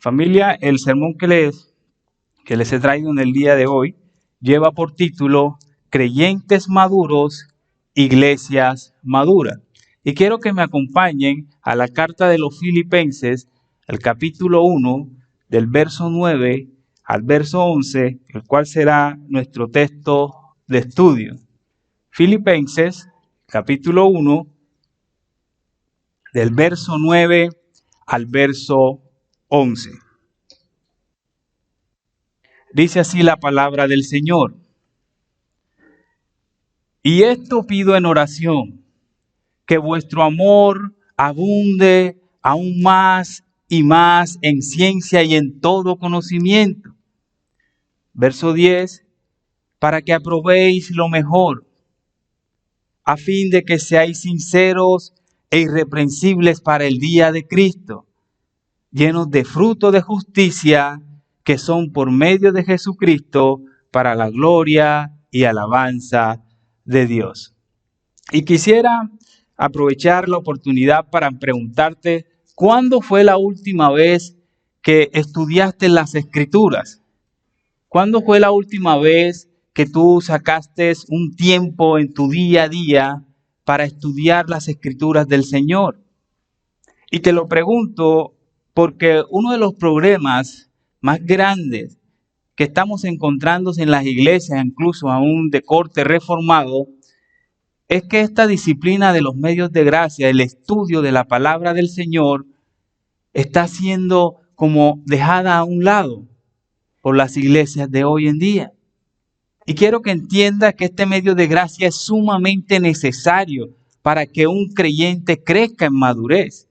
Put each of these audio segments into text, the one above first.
Familia, el sermón que les he traído en el día de hoy lleva por título Creyentes maduros, iglesias maduras. Y quiero que me acompañen a la carta de los Filipenses, el capítulo 1, del verso 9 al verso 11, el cual será nuestro texto de estudio. Filipenses, capítulo 1, del verso 9 al verso 11. Dice así la palabra del Señor. Y esto pido en oración, que vuestro amor abunde aún más y más en ciencia y en todo conocimiento. Verso 10, para que aprobéis lo mejor, a fin de que seáis sinceros e irreprensibles para el día de Cristo, llenos de fruto de justicia, que son por medio de Jesucristo, para la gloria y alabanza de Dios. Y quisiera aprovechar la oportunidad para preguntarte, ¿cuándo fue la última vez que estudiaste las Escrituras? ¿Cuándo fue la última vez que tú sacaste un tiempo en tu día a día para estudiar las Escrituras del Señor? Y te lo pregunto porque uno de los problemas más grandes que estamos encontrando en las iglesias, incluso aún de corte reformado, es que esta disciplina de los medios de gracia, el estudio de la palabra del Señor, está siendo como dejada a un lado por las iglesias de hoy en día. Y quiero que entienda que este medio de gracia es sumamente necesario para que un creyente crezca en madurez.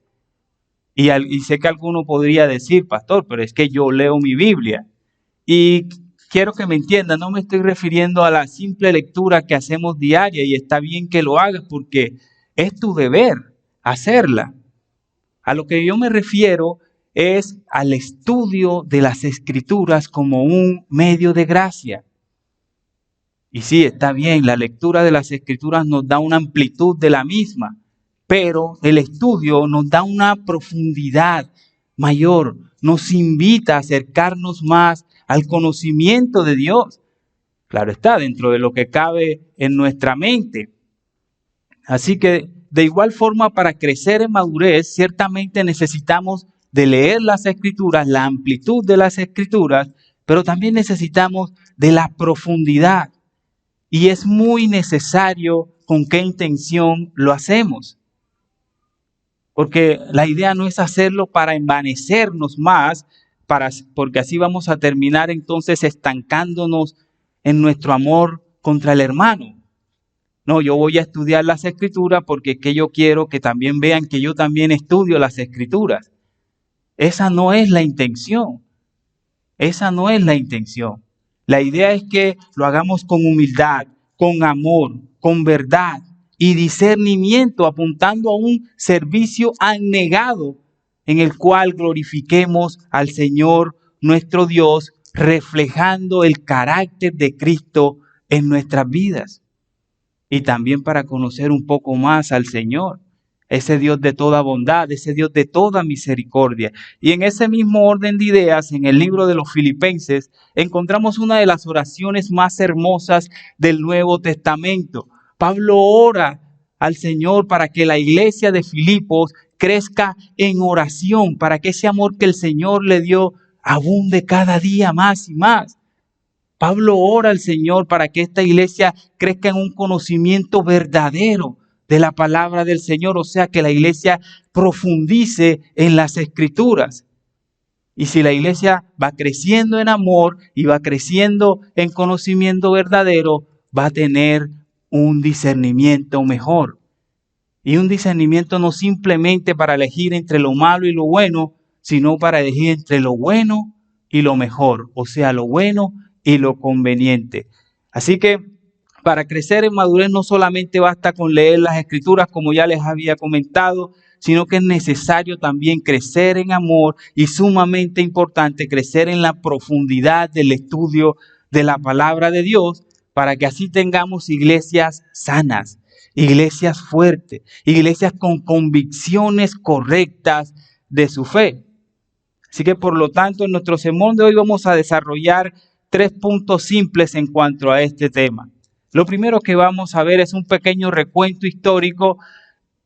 Y sé que alguno podría decir, pastor, pero es que yo leo mi Biblia. Y quiero que me entiendan, no me estoy refiriendo a la simple lectura que hacemos diaria, y está bien que lo hagas porque es tu deber hacerla. A lo que yo me refiero es al estudio de las Escrituras como un medio de gracia. Y sí, está bien, la lectura de las Escrituras nos da una amplitud de la misma, pero el estudio nos da una profundidad mayor, nos invita a acercarnos más al conocimiento de Dios. Claro está, dentro de lo que cabe en nuestra mente. Así que de igual forma, para crecer en madurez, ciertamente necesitamos de leer las Escrituras, la amplitud de las Escrituras, pero también necesitamos de la profundidad. Y es muy necesario con qué intención lo hacemos. Porque la idea no es hacerlo para envanecernos más, porque así vamos a terminar entonces estancándonos en nuestro amor contra el hermano. No, yo voy a estudiar las Escrituras porque es que yo quiero que también vean que yo también estudio las Escrituras. Esa no es la intención. Esa no es la intención. La idea es que lo hagamos con humildad, con amor, con verdad y discernimiento, apuntando a un servicio abnegado en el cual glorifiquemos al Señor nuestro Dios, reflejando el carácter de Cristo en nuestras vidas. Y también para conocer un poco más al Señor, ese Dios de toda bondad, ese Dios de toda misericordia. Y en ese mismo orden de ideas, en el libro de los Filipenses, encontramos una de las oraciones más hermosas del Nuevo Testamento. Pablo ora al Señor para que la iglesia de Filipos crezca en oración, para que ese amor que el Señor le dio abunde cada día más y más. Pablo ora al Señor para que esta iglesia crezca en un conocimiento verdadero de la palabra del Señor, o sea, que la iglesia profundice en las Escrituras. Y si la iglesia va creciendo en amor y va creciendo en conocimiento verdadero, va a tener un discernimiento mejor. Y un discernimiento no simplemente para elegir entre lo malo y lo bueno, sino para elegir entre lo bueno y lo mejor, o sea, lo bueno y lo conveniente. Así que para crecer en madurez no solamente basta con leer las Escrituras, como ya les había comentado, sino que es necesario también crecer en amor y sumamente importante crecer en la profundidad del estudio de la palabra de Dios, para que así tengamos iglesias sanas, iglesias fuertes, iglesias con convicciones correctas de su fe. Así que por lo tanto en nuestro sermón de hoy vamos a desarrollar 3 puntos simples en cuanto a este tema. Lo primero que vamos a ver es un pequeño recuento histórico,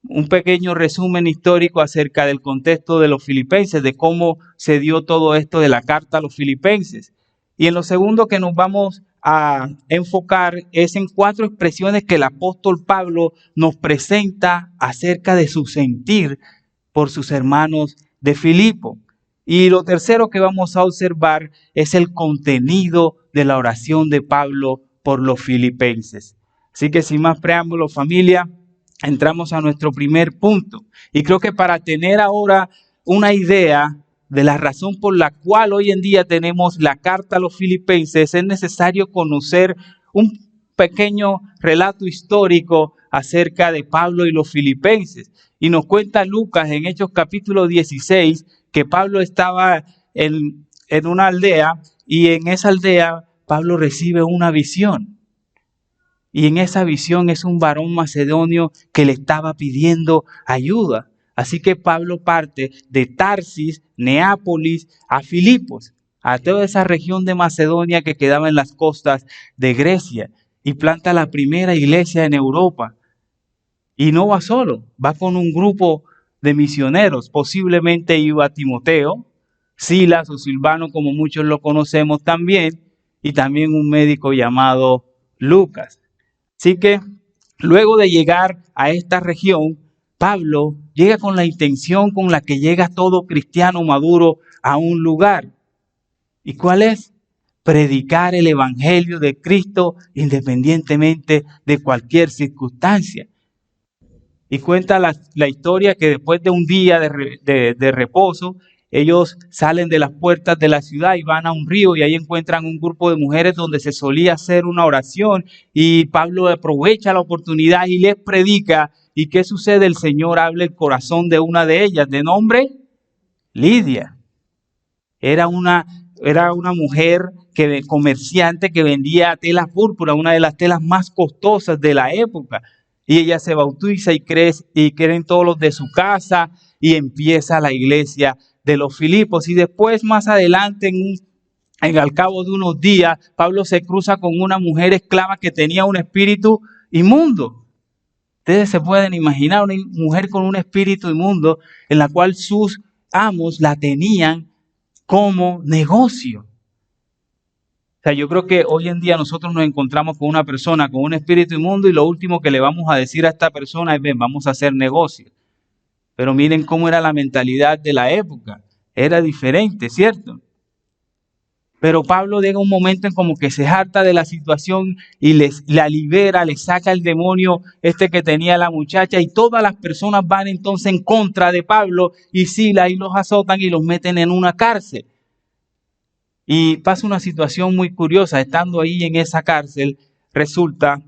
un pequeño resumen histórico acerca del contexto de los filipenses, de cómo se dio todo esto de la carta a los filipenses. Y en lo segundo que nos vamos a enfocar es en 4 expresiones que el apóstol Pablo nos presenta acerca de su sentir por sus hermanos de Filipo. Y lo tercero que vamos a observar es el contenido de la oración de Pablo por los filipenses. Así que sin más preámbulo, familia, entramos a nuestro primer punto. Y creo que para tener ahora una idea de la razón por la cual hoy en día tenemos la carta a los filipenses, es necesario conocer un pequeño relato histórico acerca de Pablo y los filipenses. Y nos cuenta Lucas en Hechos capítulo 16 que Pablo estaba en una aldea y en esa aldea Pablo recibe una visión. Y en esa visión es un varón macedonio que le estaba pidiendo ayuda. Así que Pablo parte de Tarsis, Neápolis, a Filipos, a toda esa región de Macedonia que quedaba en las costas de Grecia, y planta la primera iglesia en Europa. Y no va solo, va con un grupo de misioneros. Posiblemente iba Timoteo, Silas o Silvano, como muchos lo conocemos también, y también un médico llamado Lucas. Así que luego de llegar a esta región, Pablo llega con la intención con la que llega todo cristiano maduro a un lugar. ¿Y cuál es? Predicar el evangelio de Cristo independientemente de cualquier circunstancia. Y cuenta la historia que después de un día de reposo, ellos salen de las puertas de la ciudad y van a un río y ahí encuentran un grupo de mujeres donde se solía hacer una oración y Pablo aprovecha la oportunidad y les predica. ¿Y qué sucede? El Señor habla el corazón de una de ellas, de nombre Lidia. Era una mujer comerciante que vendía tela púrpura, una de las telas más costosas de la época. Y ella se bautiza y creen todos los de su casa y empieza la iglesia de los Filipos. Y después, más adelante, al cabo de unos días, Pablo se cruza con una mujer esclava que tenía un espíritu inmundo. Ustedes se pueden imaginar una mujer con un espíritu inmundo en la cual sus amos la tenían como negocio. O sea, yo creo que hoy en día nosotros nos encontramos con una persona con un espíritu inmundo y lo último que le vamos a decir a esta persona es, ven, vamos a hacer negocio. Pero miren cómo era la mentalidad de la época. Era diferente, ¿cierto? Pero Pablo llega un momento en como que se harta de la situación y la libera, le saca el demonio que tenía la muchacha y todas las personas van entonces en contra de Pablo y Silas y los azotan y los meten en una cárcel. Y pasa una situación muy curiosa, estando ahí en esa cárcel, resulta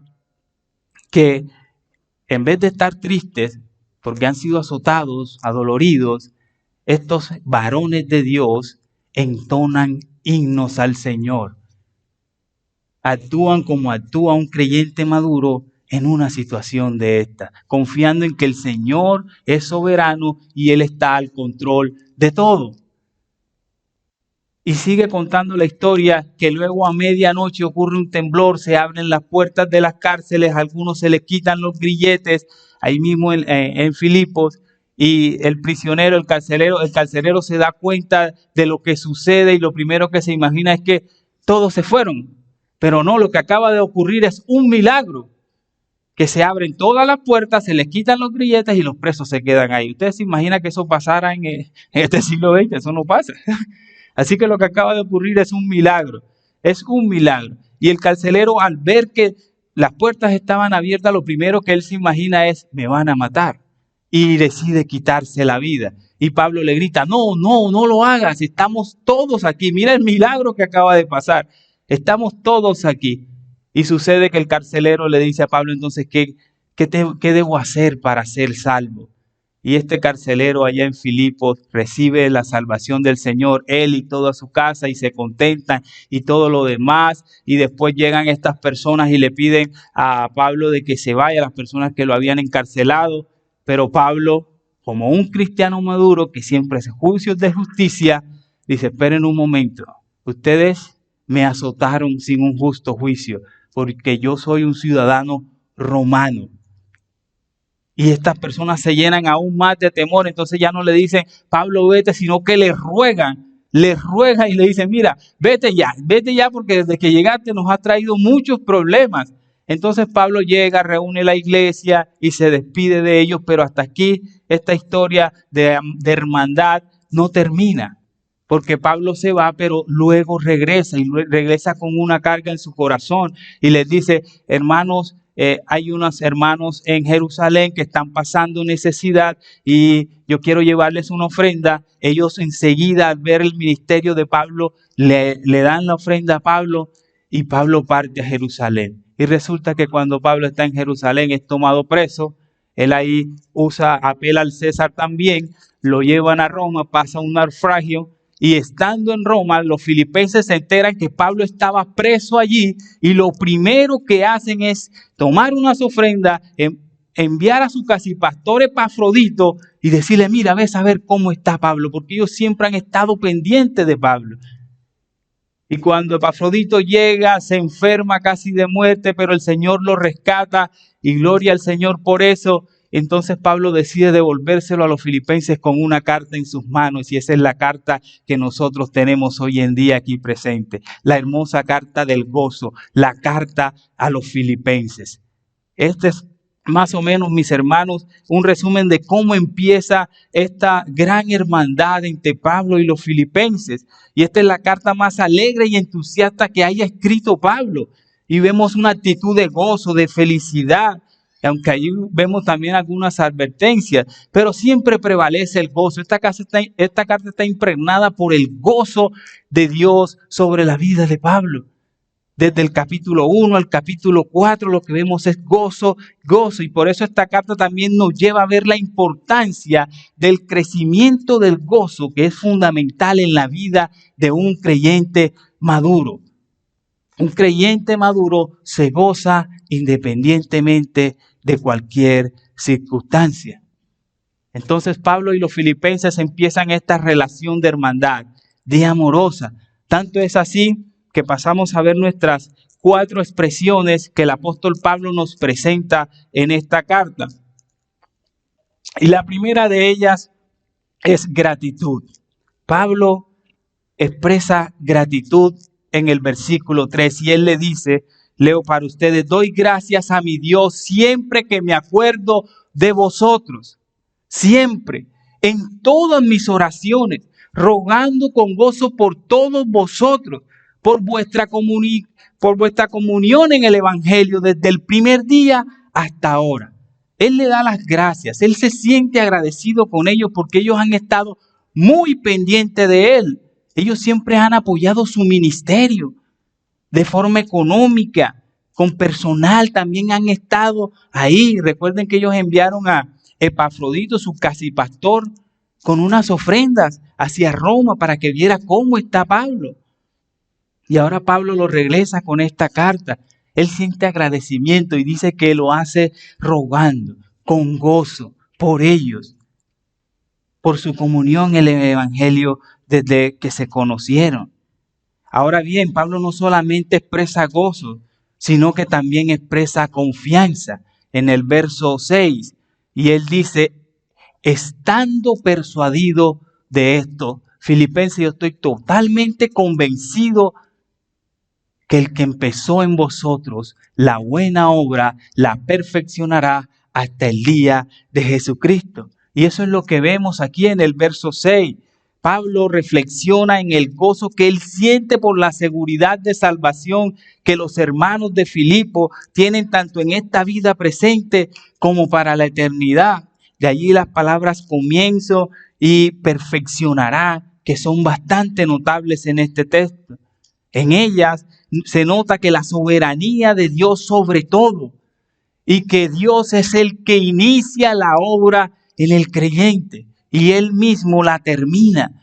que en vez de estar tristes porque han sido azotados, adoloridos, estos varones de Dios entonan himnos al Señor. Actúan como actúa un creyente maduro en una situación de esta, confiando en que el Señor es soberano y Él está al control de todo. Y sigue contando la historia que luego a medianoche ocurre un temblor, se abren las puertas de las cárceles, a algunos se les quitan los grilletes, ahí mismo en Filipos, y el prisionero, el carcelero se da cuenta de lo que sucede y lo primero que se imagina es que todos se fueron. Pero no, lo que acaba de ocurrir es un milagro, que se abren todas las puertas, se les quitan los grilletes y los presos se quedan ahí. ¿Ustedes se imaginan que eso pasara en este siglo XX? Eso no pasa. Así que lo que acaba de ocurrir es un milagro. Es un milagro. Y el carcelero, al ver que las puertas estaban abiertas, lo primero que él se imagina es, me van a matar. Y decide quitarse la vida. Y Pablo le grita, no lo hagas, estamos todos aquí. Mira el milagro que acaba de pasar. Estamos todos aquí. Y sucede que el carcelero le dice a Pablo, entonces, ¿qué debo hacer para ser salvo? Y este carcelero allá en Filipos recibe la salvación del Señor, él y toda su casa, y se contentan y todo lo demás. Y después llegan estas personas y le piden a Pablo de que se vaya, las personas que lo habían encarcelado. Pero Pablo, como un cristiano maduro que siempre hace juicios de justicia, dice, esperen un momento, ustedes me azotaron sin un justo juicio, porque yo soy un ciudadano romano. Y estas personas se llenan aún más de temor, entonces ya no le dicen, Pablo, vete, sino que le ruegan y le dicen, mira, vete ya, porque desde que llegaste nos ha traído muchos problemas. Entonces Pablo llega, reúne la iglesia y se despide de ellos, pero hasta aquí esta historia de hermandad no termina, porque Pablo se va, pero luego regresa y regresa con una carga en su corazón y les dice, hermanos, hay unos hermanos en Jerusalén que están pasando necesidad y yo quiero llevarles una ofrenda. Ellos enseguida al ver el ministerio de Pablo le dan la ofrenda a Pablo y Pablo parte a Jerusalén. Y resulta que cuando Pablo está en Jerusalén es tomado preso. Él ahí apela al César también, lo llevan a Roma, pasa un naufragio. Y estando en Roma, los filipenses se enteran que Pablo estaba preso allí y lo primero que hacen es tomar unas ofrendas, enviar a su cacipastor Epafrodito y decirle, mira, ves a ver cómo está Pablo, porque ellos siempre han estado pendientes de Pablo. Y cuando Epafrodito llega, se enferma casi de muerte, pero el Señor lo rescata y gloria al Señor por eso. Entonces Pablo decide devolvérselo a los filipenses con una carta en sus manos y esa es la carta que nosotros tenemos hoy en día aquí presente. La hermosa carta del gozo, la carta a los filipenses. Este es más o menos, mis hermanos, un resumen de cómo empieza esta gran hermandad entre Pablo y los filipenses. Y esta es la carta más alegre y entusiasta que haya escrito Pablo. Y vemos una actitud de gozo, de felicidad. Aunque allí vemos también algunas advertencias, pero siempre prevalece el gozo. Esta carta está impregnada por el gozo de Dios sobre la vida de Pablo. Desde el capítulo 1 al capítulo 4 lo que vemos es gozo. Y por eso esta carta también nos lleva a ver la importancia del crecimiento del gozo, que es fundamental en la vida de un creyente maduro. Un creyente maduro se goza independientemente de cualquier circunstancia. Entonces Pablo y los filipenses empiezan esta relación de hermandad, de amorosa. Tanto es así que pasamos a ver nuestras 4 expresiones que el apóstol Pablo nos presenta en esta carta. Y la primera de ellas es gratitud. Pablo expresa gratitud en el versículo 3 y él le dice, leo para ustedes, doy gracias a mi Dios siempre que me acuerdo de vosotros, siempre, en todas mis oraciones, rogando con gozo por todos vosotros, por vuestra comunión en el Evangelio desde el primer día hasta ahora. Él le da las gracias, él se siente agradecido con ellos porque ellos han estado muy pendientes de él. Ellos siempre han apoyado su ministerio de forma económica, con personal también han estado ahí. Recuerden que ellos enviaron a Epafrodito, su cacipastor, con unas ofrendas hacia Roma para que viera cómo está Pablo. Y ahora Pablo lo regresa con esta carta. Él siente agradecimiento y dice que lo hace rogando, con gozo, por ellos, por su comunión en el Evangelio desde que se conocieron. Ahora bien, Pablo no solamente expresa gozo, sino que también expresa confianza en el verso 6. Y él dice, estando persuadido de esto, Filipenses, yo estoy totalmente convencido que el que empezó en vosotros la buena obra la perfeccionará hasta el día de Jesucristo. Y eso es lo que vemos aquí en el verso 6. Pablo reflexiona en el gozo que él siente por la seguridad de salvación que los hermanos de Filipo tienen tanto en esta vida presente como para la eternidad. De allí las palabras comienzo y perfeccionará, que son bastante notables en este texto. En ellas se nota que la soberanía de Dios sobre todo y que Dios es el que inicia la obra en el creyente y Él mismo la termina.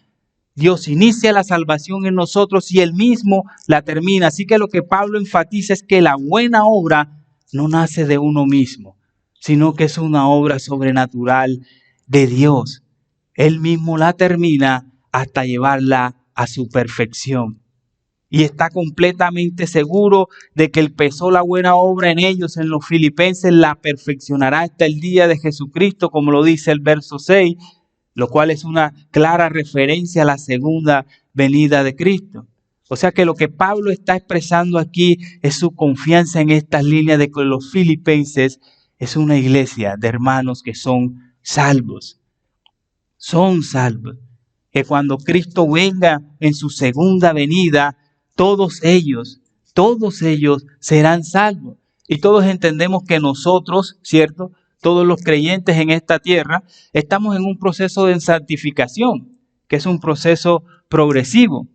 Dios inicia la salvación en nosotros y Él mismo la termina. Así que lo que Pablo enfatiza es que la buena obra no nace de uno mismo, sino que es una obra sobrenatural de Dios. Él mismo la termina hasta llevarla a su perfección. Y está completamente seguro de que empezó la buena obra en ellos, en los filipenses, la perfeccionará hasta el día de Jesucristo, como lo dice el verso 6, lo cual es una clara referencia a la segunda venida de Cristo. O sea que lo que Pablo está expresando aquí es su confianza en estas líneas de que los filipenses es una iglesia de hermanos que son salvos. Son salvos. Que cuando Cristo venga en su segunda venida, todos ellos serán salvos. Y todos entendemos que nosotros, ¿cierto? Todos los creyentes en esta tierra, estamos en un proceso de santificación, que es un proceso progresivo.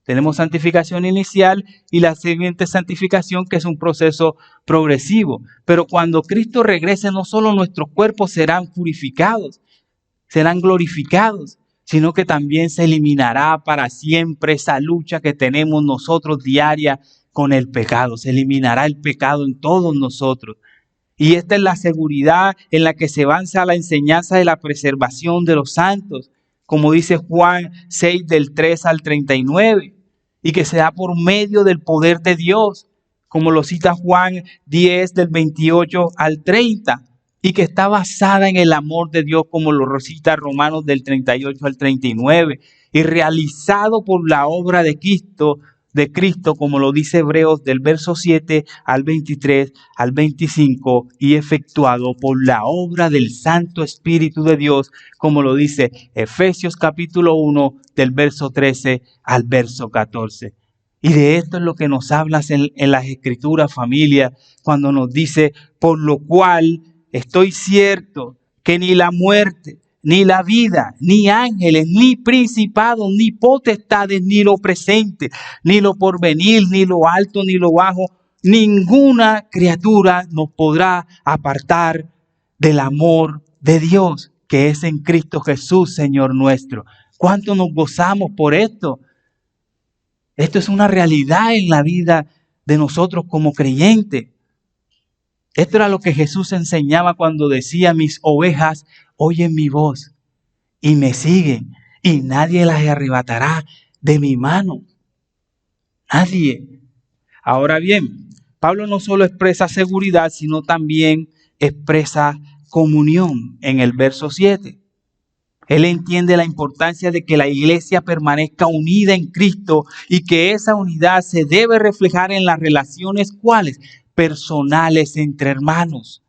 Tenemos santificación inicial y la siguiente santificación, que es un proceso progresivo. Pero cuando Cristo regrese, no solo nuestros cuerpos serán purificados, serán glorificados, sino que también se eliminará para siempre esa lucha que tenemos nosotros diaria con el pecado. Se eliminará el pecado en todos nosotros. Y esta es la seguridad en la que se avanza la enseñanza de la preservación de los santos, como dice Juan 6 del 3 al 39, y que se da por medio del poder de Dios, como lo cita Juan 10 del 28 al 30. Y que está basada en el amor de Dios, como lo recita Romanos del 38 al 39, y realizado por la obra de Cristo, como lo dice Hebreos del verso 7 al 23 al 25, y efectuado por la obra del Santo Espíritu de Dios, como lo dice Efesios capítulo 1 del verso 13 al verso 14. Y de esto es lo que nos hablas en las Escrituras, familia, cuando nos dice, por lo cual estoy cierto que ni la muerte, ni la vida, ni ángeles, ni principados, ni potestades, ni lo presente, ni lo porvenir, ni lo alto, ni lo bajo, ninguna criatura nos podrá apartar del amor de Dios, que es en Cristo Jesús, Señor nuestro. ¿Cuánto nos gozamos por esto? Esto es una realidad en la vida de nosotros como creyentes. Esto era lo que Jesús enseñaba cuando decía, mis ovejas oyen mi voz y me siguen y nadie las arrebatará de mi mano. Nadie. Ahora bien, Pablo no solo expresa seguridad, sino también expresa comunión en el verso 7. Él entiende la importancia de que la iglesia permanezca unida en Cristo y que esa unidad se debe reflejar en las relaciones, ¿cuáles? Personales entre hermanos.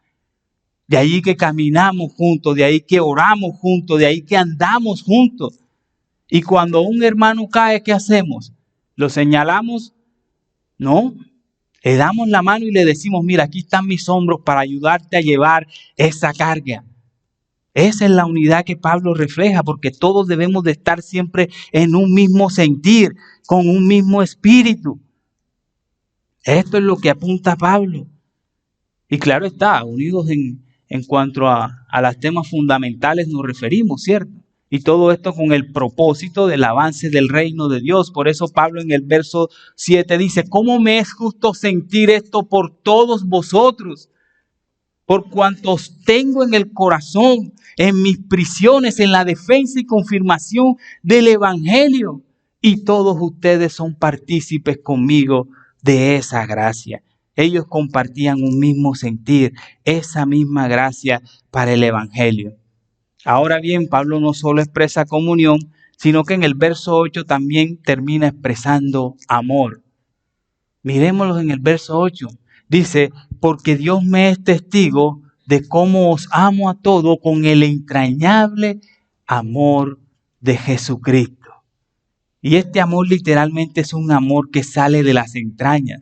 De ahí que caminamos juntos, de ahí que oramos juntos, de ahí que andamos juntos. Y cuando un hermano cae, ¿qué hacemos? ¿Lo señalamos? No. Le damos la mano y le decimos, mira, aquí están mis hombros para ayudarte a llevar esa carga. Esa es la unidad que Pablo refleja, porque todos debemos de estar siempre en un mismo sentir, con un mismo espíritu. Esto es lo que apunta Pablo. Y claro está, unidos en cuanto a los temas fundamentales nos referimos, ¿cierto? Y todo esto con el propósito del avance del reino de Dios. Por eso Pablo en el verso 7 dice, ¿cómo me es justo sentir esto por todos vosotros? Por cuantos tengo en el corazón, en mis prisiones, en la defensa y confirmación del evangelio. Y todos ustedes son partícipes conmigo de esa gracia. Ellos compartían un mismo sentir, esa misma gracia para el evangelio. Ahora bien, Pablo no solo expresa comunión, sino que en el verso 8 también termina expresando amor. Mirémoslo en el verso 8. Dice, porque Dios me es testigo de cómo os amo a todos con el entrañable amor de Jesucristo. Y este amor literalmente es un amor que sale de las entrañas.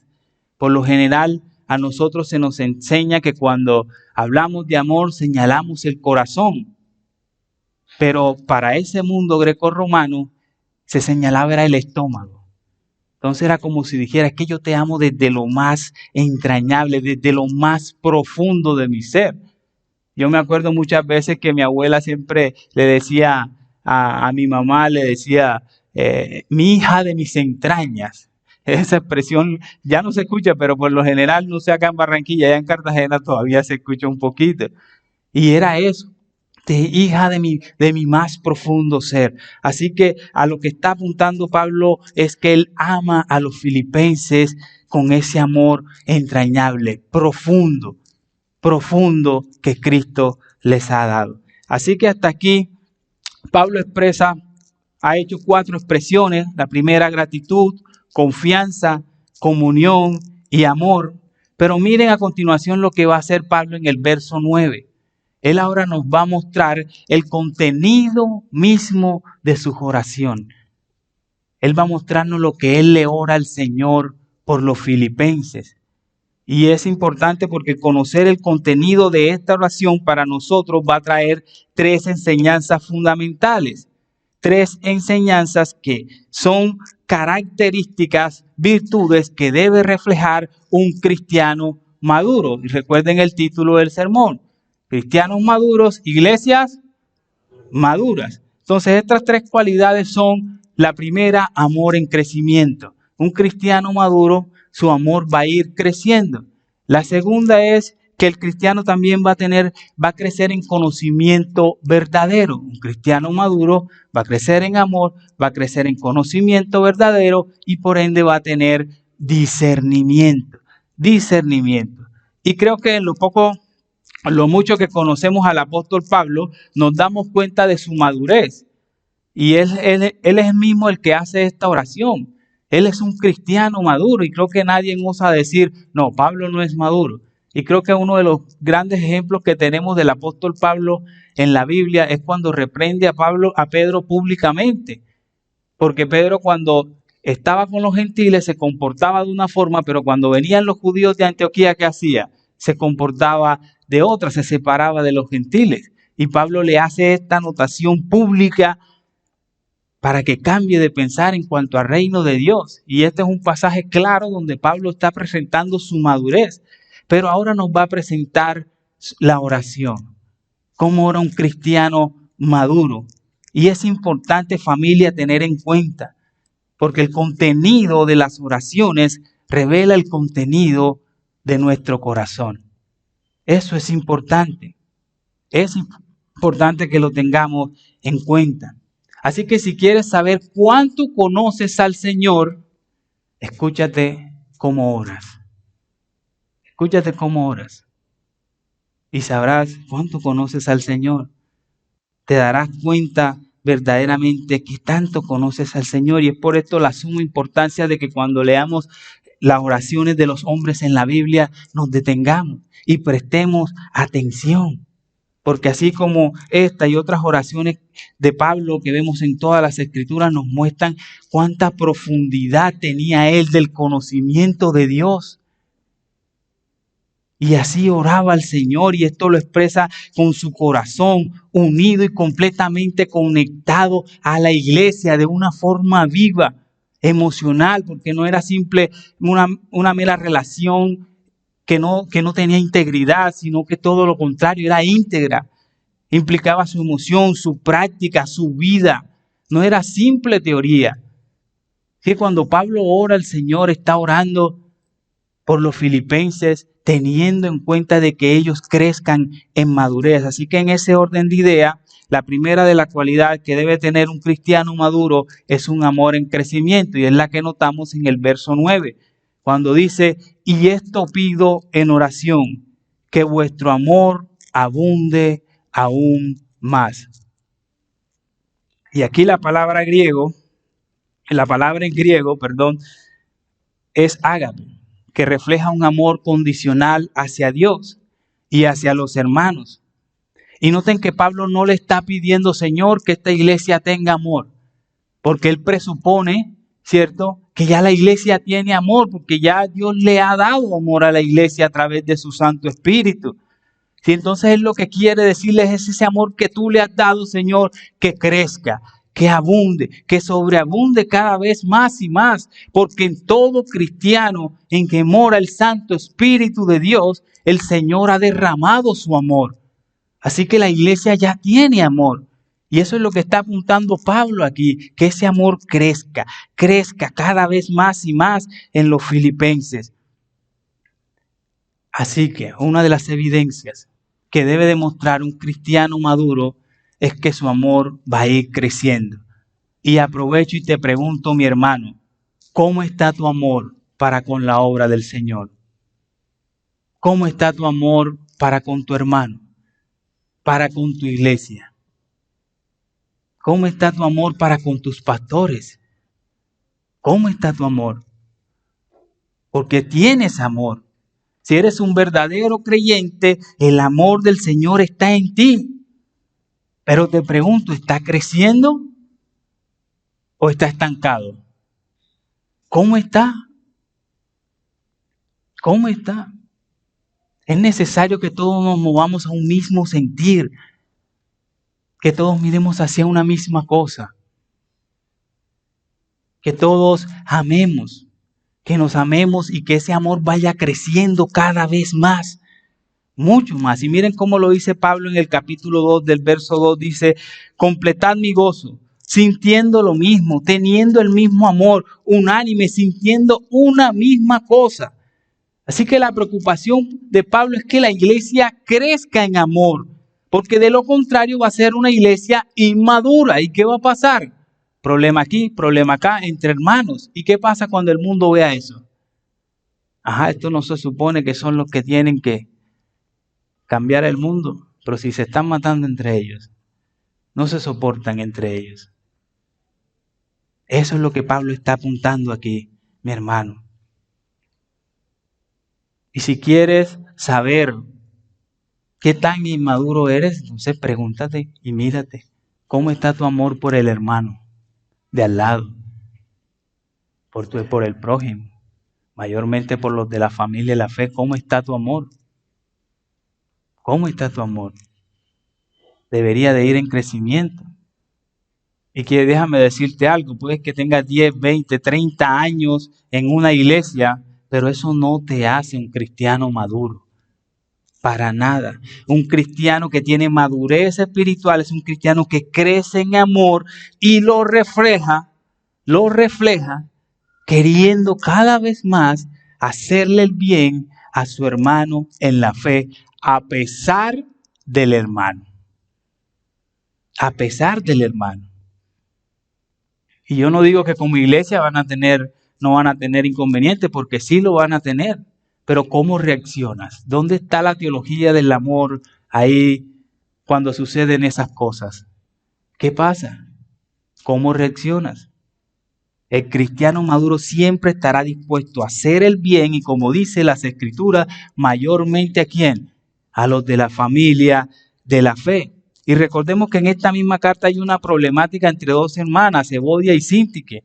Por lo general, a nosotros se nos enseña que cuando hablamos de amor señalamos el corazón. Pero para ese mundo grecorromano se señalaba era el estómago. Entonces era como si dijera, es que yo te amo desde lo más entrañable, desde lo más profundo de mi ser. Yo me acuerdo muchas veces que mi abuela siempre le decía a mi mamá, le decía, mi hija de mis entrañas. Esa expresión ya no se escucha, pero por lo general no sé acá en Barranquilla, allá en Cartagena todavía se escucha un poquito. Y era eso. hija de mi más profundo ser. Así que a lo que está apuntando Pablo es que él ama a los filipenses con ese amor entrañable, profundo que Cristo les ha dado. Así que hasta aquí Pablo ha hecho 4 expresiones. La primera, gratitud, confianza, comunión y amor. Pero miren a continuación lo que va a hacer Pablo en el verso 9. Él ahora nos va a mostrar el contenido mismo de su oración. Él va a mostrarnos lo que él le ora al Señor por los filipenses. Y es importante porque conocer el contenido de esta oración para nosotros va a traer 3 enseñanzas fundamentales. 3 enseñanzas que son características, virtudes que debe reflejar un cristiano maduro. Y recuerden el título del sermón: cristianos maduros, iglesias maduras. Entonces estas 3 cualidades son: la primera, amor en crecimiento. Un cristiano maduro, su amor va a ir creciendo. La segunda es que el cristiano también va a crecer en conocimiento verdadero. Un cristiano maduro va a crecer en amor, va a crecer en conocimiento verdadero y por ende va a tener discernimiento. Y creo que en lo mucho que conocemos al apóstol Pablo, nos damos cuenta de su madurez. Y él es mismo el que hace esta oración. Él es un cristiano maduro y creo que nadie osa decir, no, Pablo no es maduro. Y creo que uno de los grandes ejemplos que tenemos del apóstol Pablo en la Biblia es cuando reprende a Pedro públicamente. Porque Pedro, cuando estaba con los gentiles, se comportaba de una forma, pero cuando venían los judíos de Antioquía, ¿qué hacía? Se comportaba de otra, se separaba de los gentiles. Y Pablo le hace esta anotación pública para que cambie de pensar en cuanto al reino de Dios. Y este es un pasaje claro donde Pablo está presentando su madurez. Pero ahora nos va a presentar la oración. Cómo ora un cristiano maduro. Y es importante, familia, tener en cuenta, porque el contenido de las oraciones revela el contenido de nuestro corazón. Eso es importante. Es importante que lo tengamos en cuenta. Así que si quieres saber cuánto conoces al Señor, escúchate cómo oras. Escúchate cómo oras. Y sabrás cuánto conoces al Señor. Te darás cuenta verdaderamente que tanto conoces al Señor. Y es por esto la suma importancia de que cuando leamos las oraciones de los hombres en la Biblia, nos detengamos y prestemos atención. Porque así como esta y otras oraciones de Pablo que vemos en todas las Escrituras nos muestran cuánta profundidad tenía él del conocimiento de Dios. Y así oraba al Señor, y esto lo expresa con su corazón unido y completamente conectado a la iglesia de una forma viva, emocional, porque no era simple una mera relación que no tenía integridad, sino que todo lo contrario, era íntegra. Implicaba su emoción, su práctica, su vida. No era simple teoría. Que cuando Pablo ora al Señor, está orando por los filipenses, teniendo en cuenta de que ellos crezcan en madurez. Así que en ese orden de idea, la primera de las cualidades que debe tener un cristiano maduro es un amor en crecimiento, y es la que notamos en el verso 9, cuando dice: y esto pido en oración, que vuestro amor abunde aún más. Y aquí la palabra en griego, es ágape, que refleja un amor condicional hacia Dios y hacia los hermanos. Y noten que Pablo no le está pidiendo, Señor, que esta iglesia tenga amor, porque él presupone, ¿cierto?, que ya la iglesia tiene amor, porque ya Dios le ha dado amor a la iglesia a través de su Santo Espíritu. Si entonces él lo que quiere decirles es ese amor que tú le has dado, Señor, que crezca, que abunde, que sobreabunde cada vez más y más, porque en todo cristiano en que mora el Santo Espíritu de Dios, el Señor ha derramado su amor. Así que la iglesia ya tiene amor. Y eso es lo que está apuntando Pablo aquí, que ese amor crezca cada vez más y más en los filipenses. Así que una de las evidencias que debe demostrar un cristiano maduro es que su amor va a ir creciendo. Y aprovecho y te pregunto, mi hermano, ¿cómo está tu amor para con la obra del Señor? ¿Cómo está tu amor para con tu hermano? Para con tu iglesia. ¿Cómo está tu amor para con tus pastores? ¿Cómo está tu amor? Porque tienes amor. Si eres un verdadero creyente, el amor del Señor está en ti. Pero te pregunto, ¿está creciendo o está estancado? ¿Cómo está? ¿Cómo está? Es necesario que todos nos movamos a un mismo sentir, que todos miremos hacia una misma cosa, que todos amemos, que nos amemos y que ese amor vaya creciendo cada vez más, mucho más. Y miren cómo lo dice Pablo en el capítulo 2 del verso 2, dice, completad mi gozo, sintiendo lo mismo, teniendo el mismo amor, unánime, sintiendo una misma cosa. Así que la preocupación de Pablo es que la iglesia crezca en amor, porque de lo contrario va a ser una iglesia inmadura. ¿Y qué va a pasar? Problema aquí, problema acá, entre hermanos. ¿Y qué pasa cuando el mundo vea eso? Esto no se supone que son los que tienen que cambiar el mundo, pero si se están matando entre ellos, no se soportan entre ellos. Eso es lo que Pablo está apuntando aquí, mi hermano. Y si quieres saber qué tan inmaduro eres, entonces pregúntate y mírate, ¿cómo está tu amor por el hermano de al lado? Por el prójimo, mayormente por los de la familia y la fe. ¿Cómo está tu amor? ¿Cómo está tu amor? Debería de ir en crecimiento. Y que déjame decirte algo, puedes que tengas 10, 20, 30 años en una iglesia, pero eso no te hace un cristiano maduro. Para nada. Un cristiano que tiene madurez espiritual es un cristiano que crece en amor y lo refleja queriendo cada vez más hacerle el bien a su hermano en la fe, a pesar del hermano. A pesar del hermano. Y yo no digo que como iglesia no van a tener inconvenientes, porque sí lo van a tener. Pero ¿cómo reaccionas? ¿Dónde está la teología del amor ahí cuando suceden esas cosas? ¿Qué pasa? ¿Cómo reaccionas? El cristiano maduro siempre estará dispuesto a hacer el bien y, como dice las Escrituras, mayormente ¿a quién? A los de la familia de la fe. Y recordemos que en esta misma carta hay una problemática entre dos hermanas, Evodia y Síntique.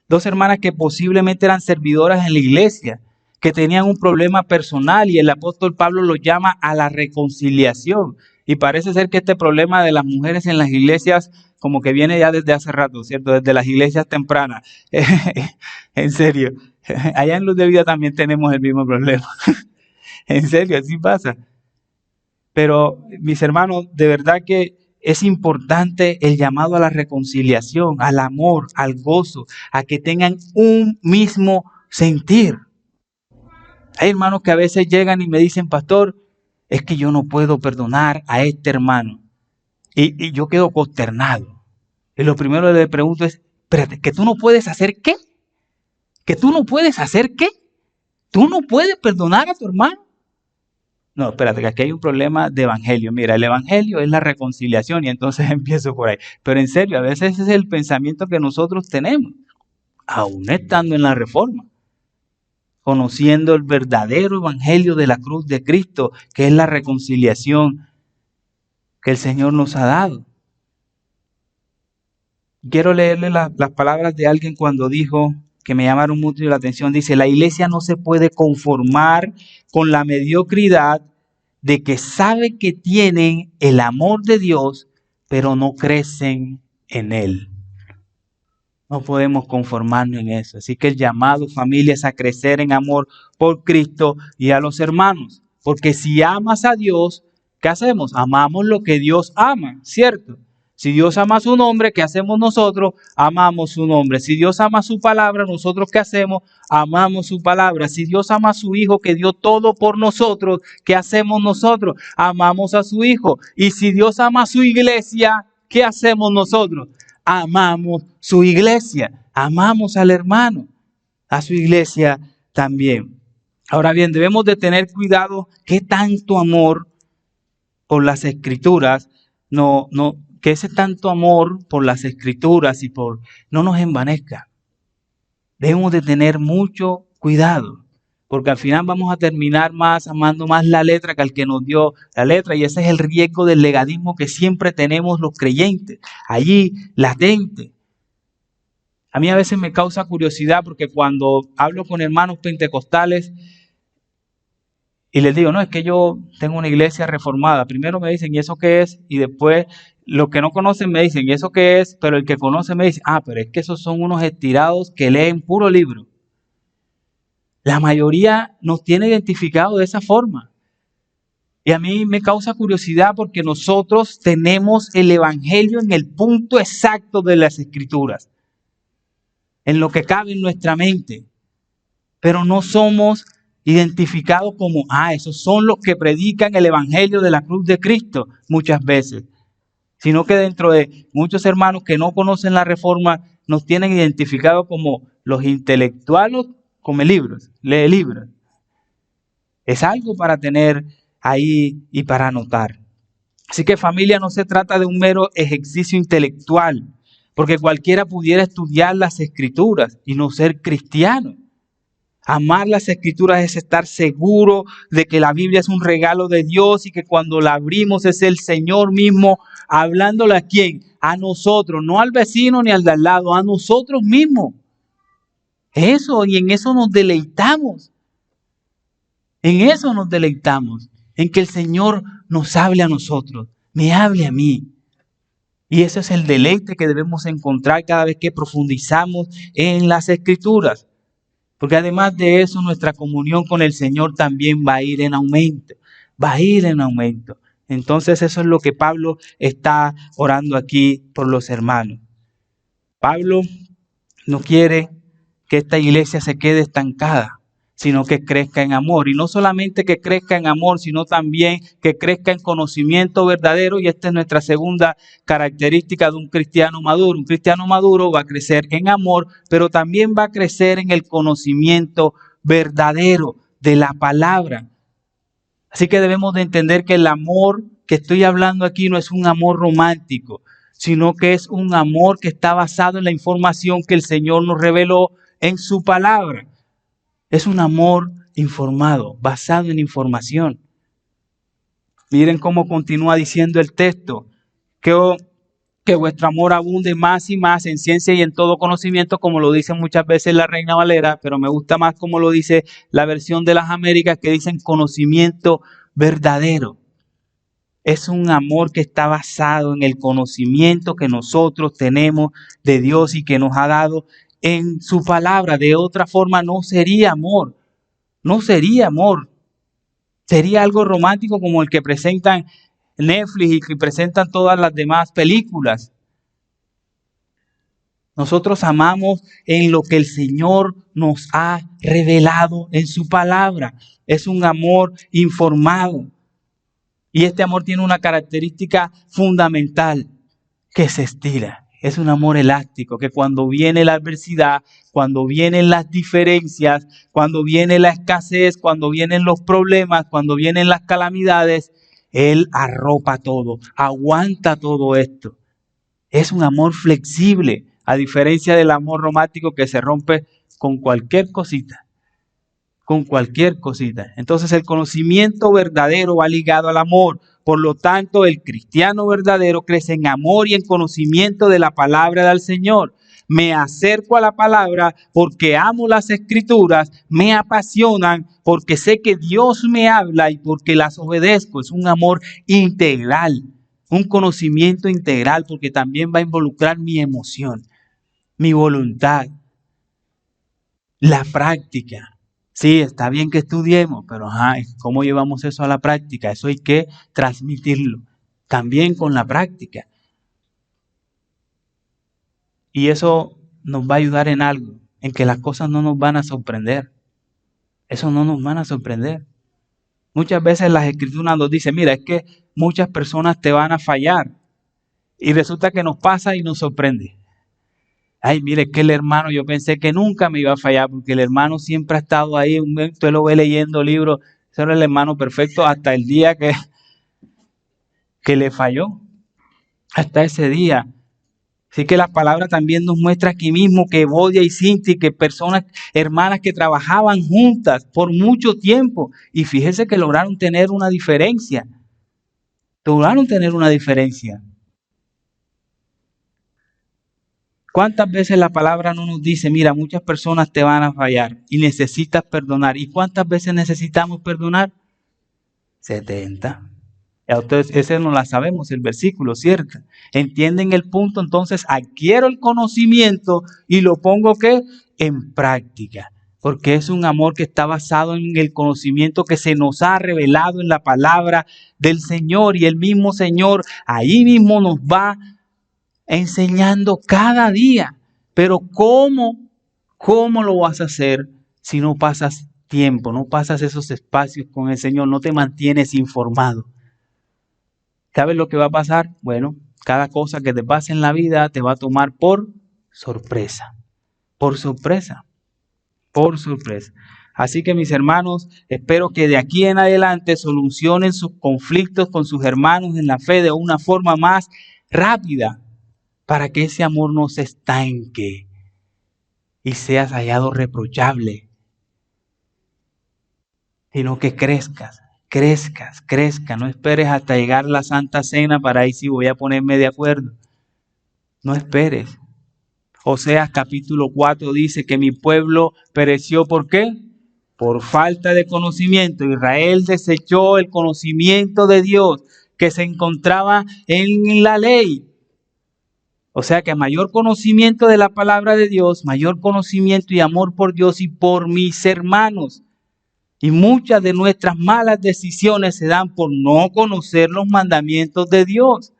Dos hermanas que posiblemente eran servidoras en la iglesia, que tenían un problema personal y el apóstol Pablo lo llama a la reconciliación. Y parece ser que este problema de las mujeres en las iglesias como que viene ya desde hace rato, ¿cierto? Desde las iglesias tempranas. En serio, allá en Luz de Vida también tenemos el mismo problema. En serio, así pasa. Pero mis hermanos, de verdad que es importante el llamado a la reconciliación, al amor, al gozo, a que tengan un mismo sentir. Hay hermanos que a veces llegan y me dicen, pastor, es que yo no puedo perdonar a este hermano. Y yo quedo consternado. Y lo primero que le pregunto es, espérate, ¿que tú no puedes hacer qué? ¿Que tú no puedes hacer qué? ¿Tú no puedes perdonar a tu hermano? No, espérate, que aquí hay un problema de evangelio. Mira, el evangelio es la reconciliación y entonces empiezo por ahí. Pero en serio, a veces ese es el pensamiento que nosotros tenemos, aún estando en la reforma, conociendo el verdadero evangelio de la cruz de Cristo, que es la reconciliación que el Señor nos ha dado. Quiero leerle las palabras de alguien cuando dijo, que me llamaron mucho la atención, dice, la iglesia no se puede conformar con la mediocridad de que sabe que tienen el amor de Dios, pero no crecen en él. No podemos conformarnos en eso. Así que el llamado, familia, es a crecer en amor por Cristo y a los hermanos. Porque si amas a Dios, ¿qué hacemos? Amamos lo que Dios ama, ¿cierto? Si Dios ama su nombre, ¿qué hacemos nosotros? Amamos su nombre. Si Dios ama su palabra, ¿nosotros qué hacemos? Amamos su palabra. Si Dios ama a su Hijo que dio todo por nosotros, ¿qué hacemos nosotros? Amamos a su Hijo. Y si Dios ama a su iglesia, ¿qué hacemos nosotros? Amamos su iglesia. Amamos al hermano, a su iglesia también. Ahora bien, debemos de tener cuidado que tanto amor por las Escrituras que ese tanto amor por las Escrituras no nos envanezca. Debemos de tener mucho cuidado, porque al final vamos a terminar amando más la letra que al que nos dio la letra, y ese es el riesgo del legalismo que siempre tenemos los creyentes, allí latente. A mí a veces me causa curiosidad porque cuando hablo con hermanos pentecostales y les digo, no, es que yo tengo una iglesia reformada, primero me dicen, ¿y eso qué es? Y después los que no conocen me dicen, ¿y eso qué es? Pero el que conoce me dice, pero es que esos son unos estirados que leen puro libro. La mayoría nos tiene identificado de esa forma. Y a mí me causa curiosidad porque nosotros tenemos el evangelio en el punto exacto de las Escrituras, en lo que cabe en nuestra mente, pero no somos identificados como, esos son los que predican el evangelio de la cruz de Cristo muchas veces, sino que dentro de muchos hermanos que no conocen la reforma nos tienen identificados como los intelectuales come libros, lee libros. Es algo para tener ahí y para anotar. Así que familia, no se trata de un mero ejercicio intelectual, porque cualquiera pudiera estudiar las Escrituras y no ser cristiano. Amar las Escrituras es estar seguro de que la Biblia es un regalo de Dios y que cuando la abrimos es el Señor mismo hablándole a quién, a nosotros, no al vecino ni al de al lado, a nosotros mismos. Eso, y en eso nos deleitamos. En eso nos deleitamos, en que el Señor nos hable a nosotros, me hable a mí. Y ese es el deleite que debemos encontrar cada vez que profundizamos en las Escrituras. Porque además de eso, nuestra comunión con el Señor también va a ir en aumento. Va a ir en aumento. Entonces eso es lo que Pablo está orando aquí por los hermanos. Pablo no quiere que esta iglesia se quede estancada, sino que crezca en amor. Y no solamente que crezca en amor, sino también que crezca en conocimiento verdadero. Y esta es nuestra segunda característica de un cristiano maduro. Un cristiano maduro va a crecer en amor, pero también va a crecer en el conocimiento verdadero de la palabra. Así que debemos de entender que el amor que estoy hablando aquí no es un amor romántico, sino que es un amor que está basado en la información que el Señor nos reveló en su palabra. Es un amor informado, basado en información. Miren cómo continúa diciendo el texto, que vuestro amor abunde más y más en ciencia y en todo conocimiento, como lo dice muchas veces la Reina Valera, pero me gusta más como lo dice la versión de las Américas, que dicen conocimiento verdadero. Es un amor que está basado en el conocimiento que nosotros tenemos de Dios y que nos ha dado en su palabra. De otra forma no sería amor. No sería amor. Sería algo romántico como el que presentan Netflix y que presentan todas las demás películas. Nosotros amamos en lo que el Señor nos ha revelado en su palabra. Es un amor informado. Y este amor tiene una característica fundamental, que se estira. Es un amor elástico, que cuando viene la adversidad, cuando vienen las diferencias, cuando viene la escasez, cuando vienen los problemas, cuando vienen las calamidades, Él arropa todo, aguanta todo esto. Es un amor flexible, a diferencia del amor romántico que se rompe con cualquier cosita. Con cualquier cosita. Entonces el conocimiento verdadero va ligado al amor. Por lo tanto, el cristiano verdadero crece en amor y en conocimiento de la palabra del Señor. Me acerco a la palabra porque amo las Escrituras, me apasionan porque sé que Dios me habla y porque las obedezco. Es un amor integral, un conocimiento integral, porque también va a involucrar mi emoción, mi voluntad, la práctica. Sí, está bien que estudiemos, pero ¿cómo llevamos eso a la práctica? Eso hay que transmitirlo también con la práctica. Y eso nos va a ayudar en algo, en que las cosas no nos van a sorprender. Eso no nos van a sorprender. Muchas veces las escrituras nos dicen, mira, es que muchas personas te van a fallar. Y resulta que nos pasa y nos sorprende. Ay, mire, es que el hermano, yo pensé que nunca me iba a fallar, porque el hermano siempre ha estado ahí, usted lo ve leyendo libros, ese era el hermano perfecto hasta el día que le falló, hasta ese día. Así que la palabra también nos muestra aquí mismo que Evodia y Sinti, que personas, hermanas que trabajaban juntas por mucho tiempo, y fíjense que lograron tener una diferencia. ¿Cuántas veces la palabra no nos dice, mira, muchas personas te van a fallar y necesitas perdonar? ¿Y cuántas veces necesitamos perdonar? 70. Entonces, ese no la sabemos, el versículo, ¿cierto? ¿Entienden el punto? Entonces, adquiero el conocimiento y lo pongo, ¿qué? En práctica. Porque es un amor que está basado en el conocimiento que se nos ha revelado en la palabra del Señor. Y el mismo Señor ahí mismo nos va enseñando cada día. Pero ¿cómo lo vas a hacer si no pasas tiempo, no pasas esos espacios con el Señor, no te mantienes informado? ¿Sabes lo que va a pasar? Bueno, cada cosa que te pase en la vida te va a tomar por sorpresa, por sorpresa, por sorpresa. Así que mis hermanos, espero que de aquí en adelante solucionen sus conflictos con sus hermanos en la fe de una forma más rápida, para que ese amor no se estanque y seas hallado reprochable, sino que crezcas. No esperes hasta llegar la Santa Cena para ahí sí voy a ponerme de acuerdo. No esperes. Oseas capítulo 4 dice que mi pueblo pereció, ¿por qué? Por falta de conocimiento. Israel desechó el conocimiento de Dios que se encontraba en la ley. O sea que a mayor conocimiento de la palabra de Dios, mayor conocimiento y amor por Dios y por mis hermanos. Y muchas de nuestras malas decisiones se dan por no conocer los mandamientos de Dios.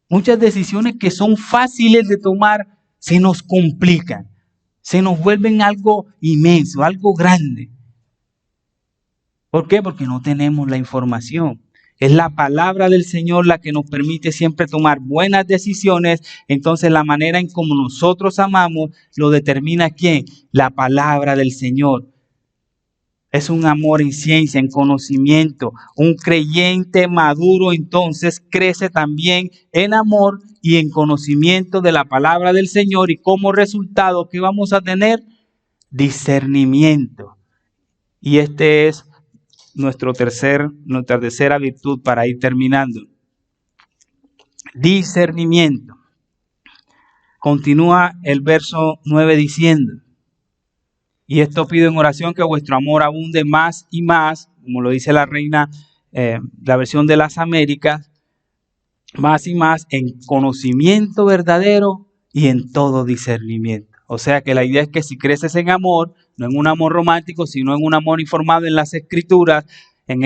Muchas decisiones que son fáciles de tomar se nos complican, se nos vuelven algo inmenso, algo grande. ¿Por qué? Porque no tenemos la información. Es la palabra del Señor la que nos permite siempre tomar buenas decisiones. Entonces la manera en como nosotros amamos lo determina ¿quién? La palabra del Señor. Es un amor en ciencia, en conocimiento. Un creyente maduro entonces crece también en amor y en conocimiento de la palabra del Señor. Y como resultado, ¿qué vamos a tener? Discernimiento. Y este es nuestra tercera virtud para ir terminando. Discernimiento. Continúa el verso 9 diciendo: y esto pido en oración, que vuestro amor abunde más y más, como lo dice la reina, la versión de las Américas, más y más en conocimiento verdadero y en todo discernimiento. O sea que la idea es que si creces en amor, no en un amor romántico, sino en un amor informado en las Escrituras,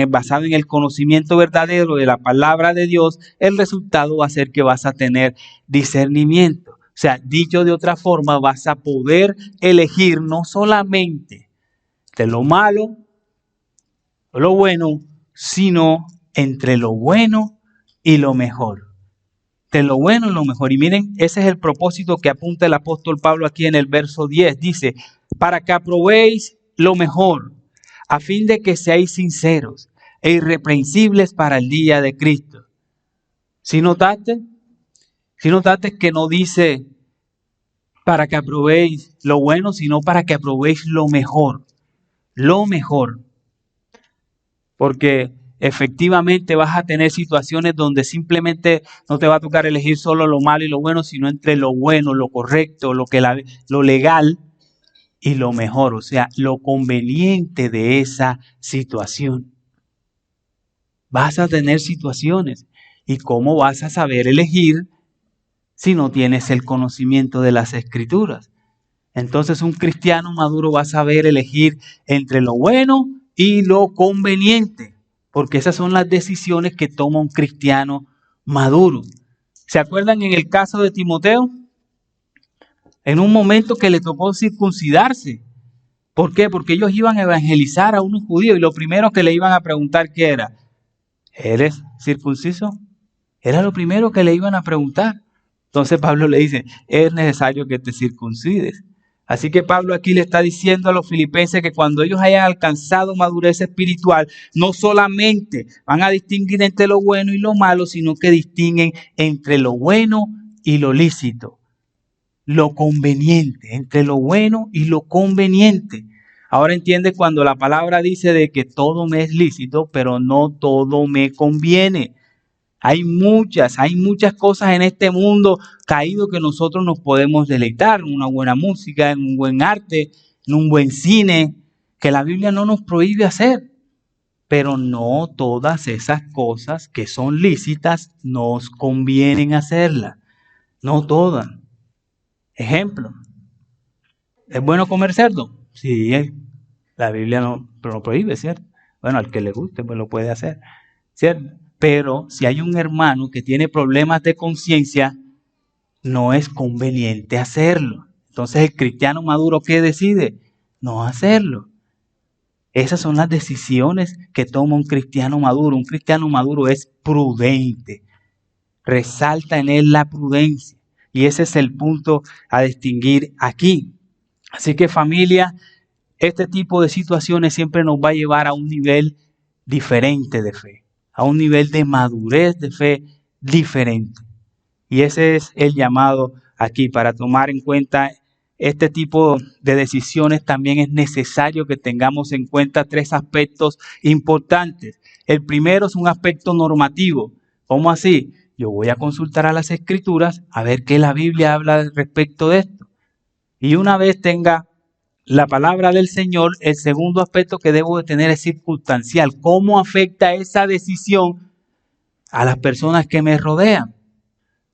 basado en el conocimiento verdadero de la palabra de Dios, el resultado va a ser que vas a tener discernimiento. O sea, dicho de otra forma, vas a poder elegir no solamente de lo malo o lo bueno, sino entre lo bueno y lo mejor. De lo bueno y lo mejor. Y miren, ese es el propósito que apunta el apóstol Pablo aquí en el verso 10. Dice, para que aprobéis lo mejor, a fin de que seáis sinceros e irreprensibles para el día de Cristo. ¿Sí notaste? ¿Sí notaste que no dice para que aprobéis lo bueno, sino para que aprobéis lo mejor? Lo mejor. Porque efectivamente vas a tener situaciones donde simplemente no te va a tocar elegir solo lo malo y lo bueno, sino entre lo bueno, lo correcto, lo legal y lo mejor, o sea, lo conveniente de esa situación. Vas a tener situaciones. ¿Y cómo vas a saber elegir si no tienes el conocimiento de las Escrituras? Entonces un cristiano maduro va a saber elegir entre lo bueno y lo conveniente, porque esas son las decisiones que toma un cristiano maduro. ¿Se acuerdan en el caso de Timoteo? en un momento que le tocó circuncidarse. ¿Por qué? Porque ellos iban a evangelizar a unos judíos y lo primero que le iban a preguntar, ¿qué era? ¿Eres circunciso? Era lo primero que le iban a preguntar. Entonces Pablo le dice, es necesario que te circuncides. Así que Pablo aquí le está diciendo a los filipenses que cuando ellos hayan alcanzado madurez espiritual, no solamente van a distinguir entre lo bueno y lo malo, sino que distinguen entre lo bueno y lo lícito, lo conveniente, entre lo bueno y lo conveniente. Ahora entiende cuando la palabra dice de que todo me es lícito, pero no todo me conviene. Hay muchas cosas en este mundo caído que nosotros nos podemos deleitar, en una buena música, en un buen arte, en un buen cine, que la Biblia no nos prohíbe hacer. Pero no todas esas cosas que son lícitas nos convienen hacerlas. No todas. Ejemplo, ¿es bueno comer cerdo? Sí, la Biblia no lo prohíbe, ¿cierto? Bueno, al que le guste, pues lo puede hacer, ¿cierto? Pero si hay un hermano que tiene problemas de conciencia, no es conveniente hacerlo. Entonces el cristiano maduro, ¿qué decide? No hacerlo. Esas son las decisiones que toma un cristiano maduro. Un cristiano maduro es prudente. Resalta en él la prudencia. Y ese es el punto a distinguir aquí. Así que familia, este tipo de situaciones siempre nos va a llevar a un nivel diferente de fe, a un nivel de madurez de fe diferente. Y ese es el llamado aquí, para tomar en cuenta este tipo de decisiones. También es necesario que tengamos en cuenta tres aspectos importantes. El primero es un aspecto normativo. ¿Cómo así? Yo voy a consultar a las Escrituras a ver qué la Biblia habla respecto de esto. Y una vez tenga la palabra del Señor, el segundo aspecto que debo de tener es circunstancial. ¿Cómo afecta esa decisión a las personas que me rodean?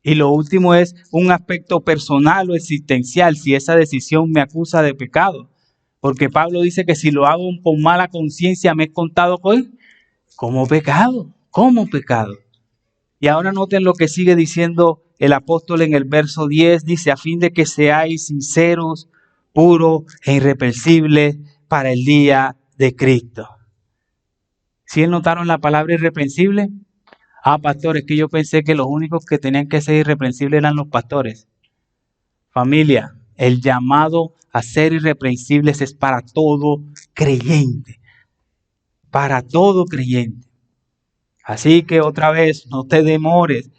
Y lo último es un aspecto personal o existencial, si esa decisión me acusa de pecado. Porque Pablo dice que si lo hago con mala conciencia me he contado como pecado, como pecado. Y ahora noten lo que sigue diciendo el apóstol en el verso 10, dice, a fin de que seáis sinceros, puros e irreprensibles para el día de Cristo. ¿Sí notaron la palabra irreprensible? Pastor, es que yo pensé que los únicos que tenían que ser irreprensibles eran los pastores. Familia, el llamado a ser irreprensibles es para todo creyente. Para todo creyente. Así que otra vez, no te demores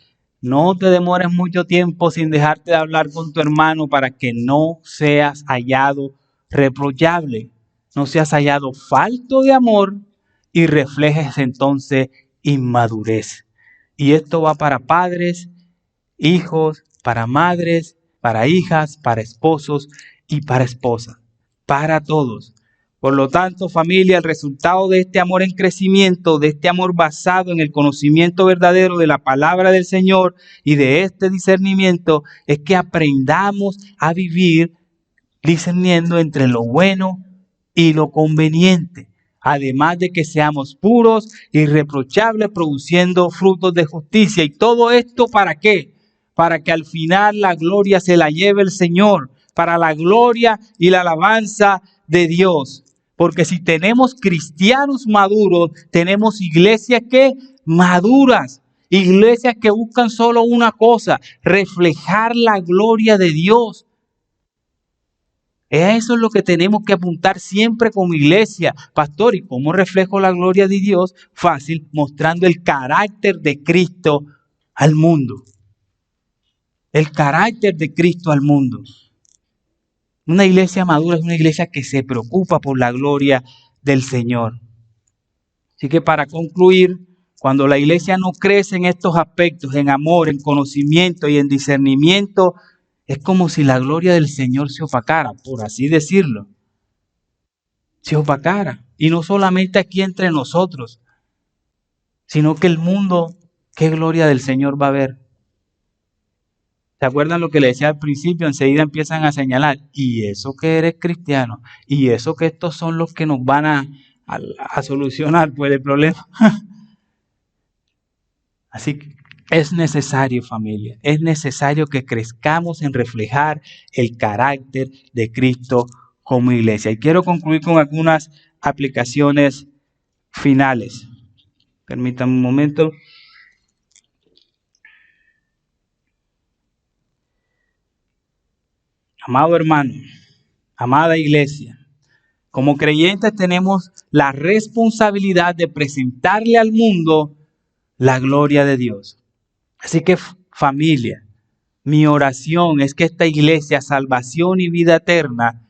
mucho tiempo sin dejarte de hablar con tu hermano para que no seas hallado reprochable, no seas hallado falto de amor y reflejes entonces inmadurez. Y esto va para padres, hijos, para madres, para hijas, para esposos y para esposas, para todos. Por lo tanto, familia, el resultado de este amor en crecimiento, de este amor basado en el conocimiento verdadero de la palabra del Señor y de este discernimiento, es que aprendamos a vivir discerniendo entre lo bueno y lo conveniente. Además de que seamos puros, irreprochables, produciendo frutos de justicia. ¿Y todo esto para qué? Para que al final la gloria se la lleve el Señor, para la gloria y la alabanza de Dios. Porque si tenemos cristianos maduros, tenemos iglesias que maduras, iglesias que buscan solo una cosa, reflejar la gloria de Dios. Eso es lo que tenemos que apuntar siempre como iglesia. Pastor, ¿y cómo reflejo la gloria de Dios? Fácil, mostrando el carácter de Cristo al mundo. El carácter de Cristo al mundo. Una iglesia madura es una iglesia que se preocupa por la gloria del Señor. Así que para concluir, cuando la iglesia no crece en estos aspectos, en amor, en conocimiento y en discernimiento, es como si la gloria del Señor se opacara, por así decirlo. Se opacara. Y no solamente aquí entre nosotros, sino que el mundo, ¿qué gloria del Señor va a ver? ¿Se acuerdan lo que le decía al principio? Enseguida empiezan a señalar, y eso que eres cristiano, y eso que estos son los que nos van a solucionar pues el problema. Así que Es necesario, familia, es necesario que crezcamos en reflejar el carácter de Cristo como iglesia. Y quiero concluir con algunas aplicaciones finales. Permítanme un momento. Amado hermano, amada iglesia, como creyentes tenemos la responsabilidad de presentarle al mundo la gloria de Dios. Así que familia, mi oración es que esta iglesia, salvación y vida eterna,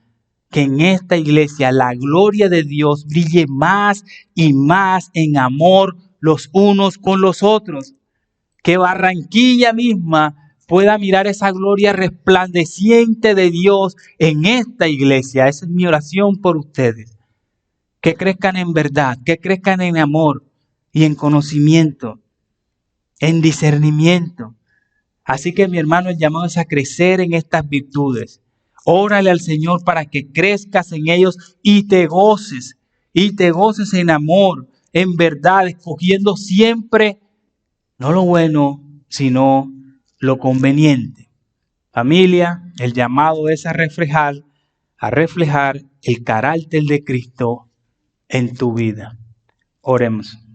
que en esta iglesia la gloria de Dios brille más y más en amor los unos con los otros. Que Barranquilla misma pueda mirar esa gloria resplandeciente de Dios en esta iglesia. Esa es mi oración por ustedes. Que crezcan en verdad, que crezcan en amor y en conocimiento, en discernimiento. Así que mi hermano, el llamado es a crecer en estas virtudes. Órale al Señor para que crezcas en ellos y te goces en amor, en verdad, escogiendo siempre no lo bueno, sino lo conveniente. Familia, el llamado es a reflejar el carácter de Cristo en tu vida. Oremos.